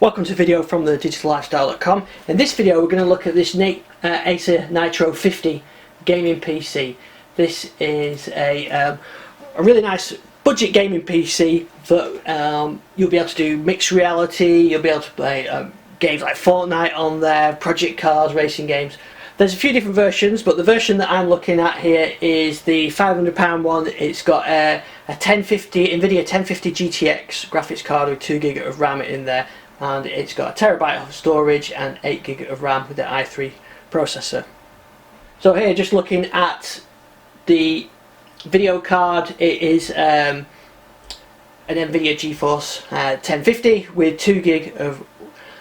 Welcome to a video from thedigital-lifestyle.com. In this video we're going to look at this Acer Nitro 50 gaming PC. This is a really nice budget gaming PC that you'll be able to do mixed reality, you'll be able to play games like Fortnite on there, project cars, racing games. There's a few different versions, but the version that I'm looking at here is the £500 one. It's got a NVIDIA 1050 GTX graphics card with 2GB of RAM in there, and it's got a terabyte of storage and 8GB of RAM with the i3 processor. So here, just looking at the video card, it is an NVIDIA GeForce 1050 with 2GB of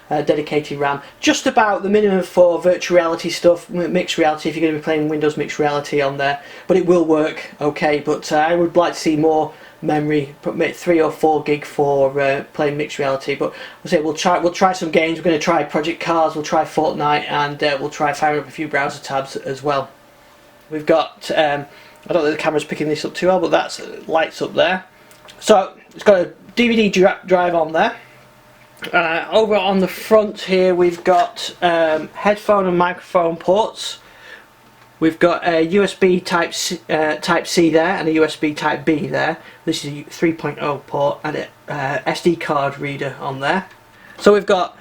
dedicated RAM, just about the minimum for virtual reality stuff, mixed reality, if you're going to be playing Windows mixed reality on there, but it will work okay. But I would like to see more memory, maybe 3 or 4GB for playing mixed reality. But I'll say we'll try some games. We're going to try Project Cars, we'll try Fortnite, and we'll try firing up a few browser tabs as well. We've got I don't know if the camera's picking this up too well, but that's lights up there. So it's got a DVD drive on there. Over on the front here we've got headphone and microphone ports. We've got a USB type C there and a USB type B there. This is a 3.0 port and a SD card reader on there. So we've got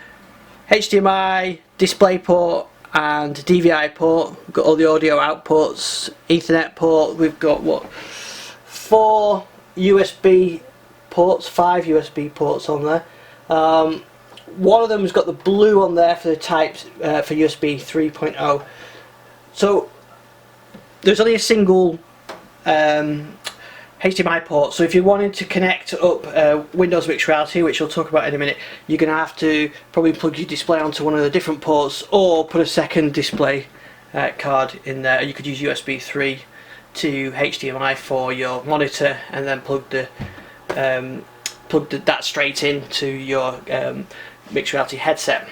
HDMI, DisplayPort and DVI port. We've got all the audio outputs, Ethernet port. We've got 5 USB ports on there. One of them has got the blue on there for the types for USB 3.0. So there's only a single HDMI port, so if you wanted to connect up Windows Mixed Reality, which we'll talk about in a minute, you're going to have to probably plug your display onto one of the different ports or put a second display card in there. You could use USB 3 to HDMI for your monitor and then plug that straight into your mixed reality headset.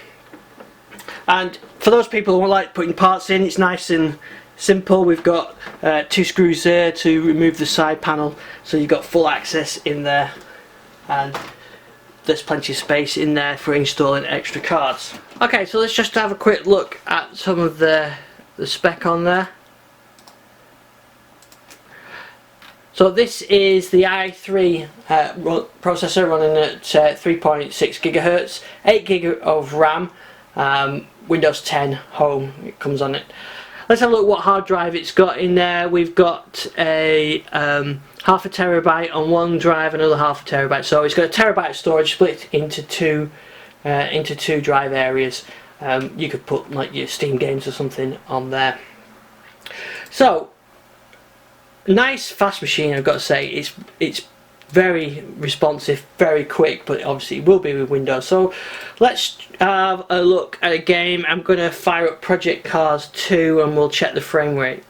And for those people who like putting parts in, it's nice and simple. We've got 2 screws there to remove the side panel, so you've got full access in there, and there's plenty of space in there for installing extra cards. Okay, so let's just have a quick look at some of the spec on there. So this is the i3 processor running at 3.6 GHz, 8GB of RAM, Windows 10 Home, it comes on it. Let's have a look what hard drive it's got in there. We've got a half a terabyte on one drive, another half a terabyte. So it's got a terabyte of storage split into two drive areas. You could put like your Steam games or something on there. So nice fast machine, I've got to say. It's very responsive, very quick, but obviously it will be with Windows. So let's have a look at a game. I'm going to fire up Project Cars 2 and we'll check the frame rate.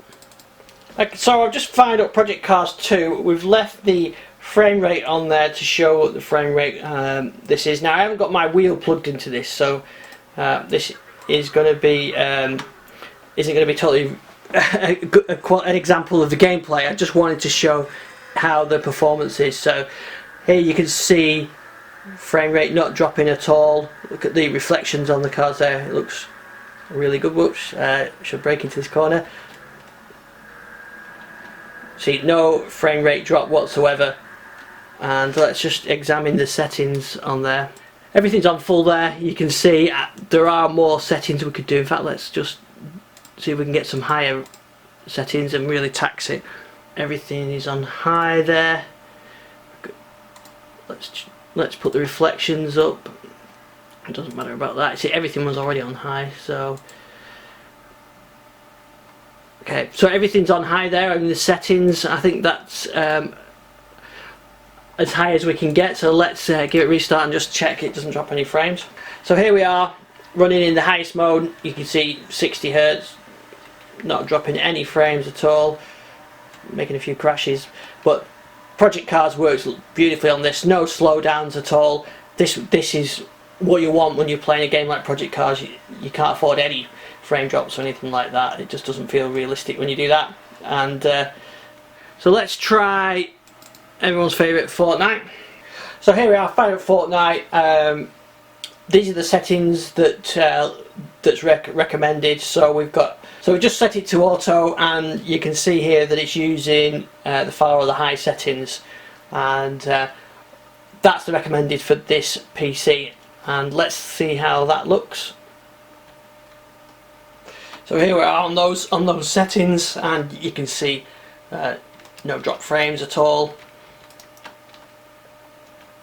So I've just fired up Project Cars 2. We've left the frame rate on there to show what the frame rate this is. Now I haven't got my wheel plugged into this, so this is going to be isn't going to be totally an example of the gameplay. I just wanted to show how the performance is. So here you can see frame rate not dropping at all. Look at the reflections on the cards there, it looks really good. Whoops, should break into this corner. See, no frame rate drop whatsoever. And let's just examine the settings on there. Everything's on full there. You can see there are more settings we could do. In fact, let's just see if we can get some higher settings and really tax it. Everything is on high there. Let's put the reflections up. It doesn't matter about that. See, everything was already on high. So okay, so everything's on high there in the settings. I think that's as high as we can get. So let's give it a restart and just check it doesn't drop any frames. So here we are running in the highest mode. You can see 60 Hz. Not dropping any frames at all, making a few crashes, but Project Cars works beautifully on this. No slowdowns at all. This is what you want when you're playing a game like Project Cars. You can't afford any frame drops or anything like that. It just doesn't feel realistic when you do that. And so let's try everyone's favourite Fortnite. So here we are, fired up Fortnite. these are the settings that that's recommended. So we've just set it to auto, and you can see here that it's using the far or the high settings, and that's the recommended for this PC. And let's see how that looks. So here we are on those settings, and you can see no drop frames at all.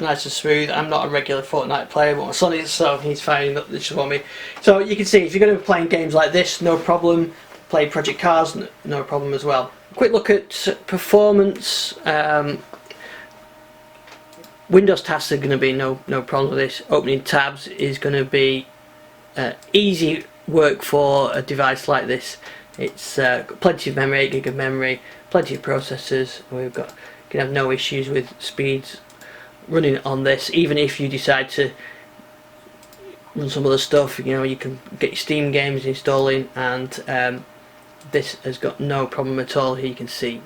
Nice and smooth. I'm not a regular Fortnite player, but my son is, so he's firing up this for me. So you can see if you're going to be playing games like this, no problem. Play Project Cars, no problem as well. Quick look at performance. Windows tasks are going to be no problem with this. Opening tabs is going to be easy work for a device like this. It's got plenty of memory, 8 gig of memory, plenty of processors. You can have no issues with speeds running on this. Even if you decide to run some other stuff, you know, you can get your Steam games installing, and this has got no problem at all. Here you can see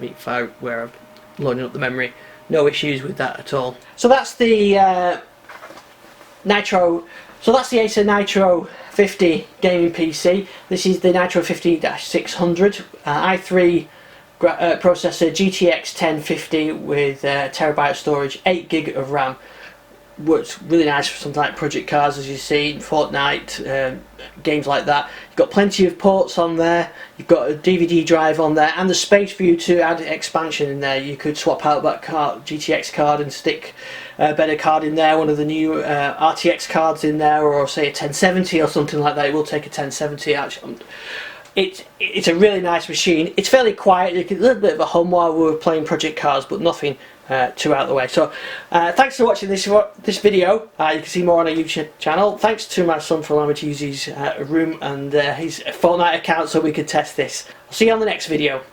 where I've loading up the memory. No issues with that at all. So that's the Nitro. So that's the Acer Nitro 50 gaming PC. This is the Nitro 50-600 i3 processor, GTX 1050 with terabyte of storage, 8 gig of RAM. Works really nice for something like Project Cars, as you see, Fortnite, games like that. You've got plenty of ports on there. You've got a DVD drive on there, and the space for you to add expansion in there. You could swap out that GTX card and stick a better card in there, one of the new RTX cards in there, or say a 1070 or something like that. It will take a 1070 actually. It's a really nice machine. It's fairly quiet. You get a little bit of a hum while we were playing Project Cars, but nothing too out of the way. So thanks for watching this video. You can see more on our YouTube channel. Thanks to my son for allowing me to use his room and his Fortnite account so we could test this. I'll see you on the next video.